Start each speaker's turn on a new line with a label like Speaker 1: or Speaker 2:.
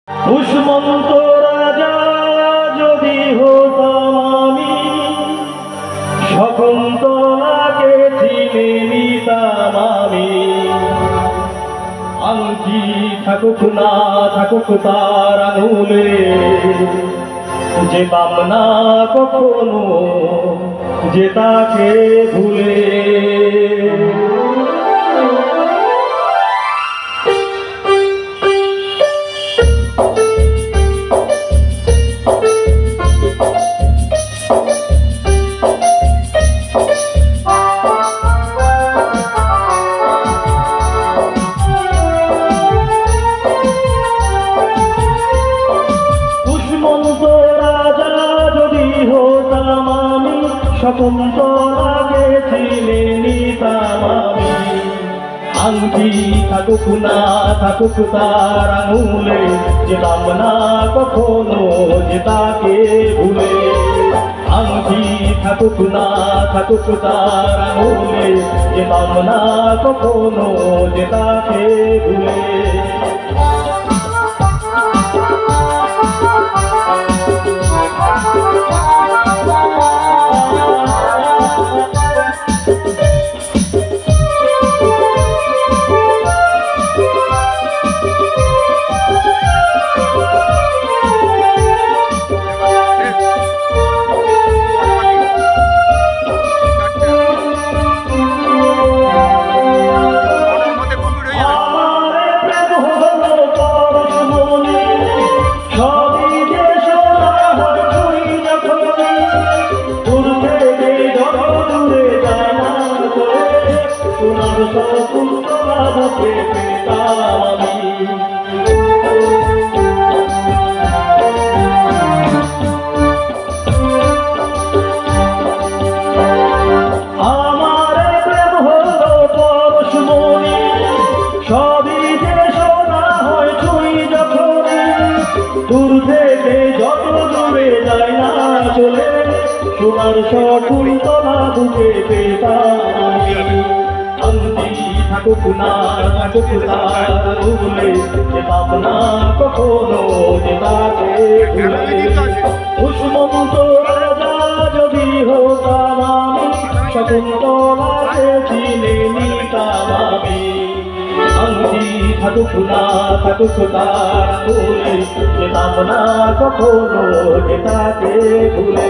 Speaker 1: দুষ্মন্ত রাজা যদি হতাম আমি, শকুন্তলাকে চিনে নিতাম আমি। আংটি থাকুক না থাকুক তার আঙুলে, যেতাম না কখনো যে তাকে ভুলে। শকুন্তলাকে চিনে নিতাম আমি। আংটি থাকুক না থাকুক তার আঙুলে, যেতাম না কখনো যে তাকে ভুলে। আংটি থাকুক না থাকুক তার আঙুলে, যেতাম না কখনো যে তাকে ভুলে। শকুন্তলাকে পেতাম আমি। আমার প্রেম হলো পরশমণি, সবই যে শোনা হয় ছুঁই যখনই। দূর থেকে যত দূরে যায় না চলে, সোনার শকুন্তলা বুকে পেতাম আমি। থাকুক না থাকুক তার আঙুলে, যেতাম না কখনো যে তাকে ভুলে। দুষ্মন্ত রাজা যদি হতাম আমি, শকুন্তলাকে চিনে নিতাম আমি। আংটি থাকুক না থাকুক তার আঙুলে, যেতাম না কখনো যে তাকে ভুলে।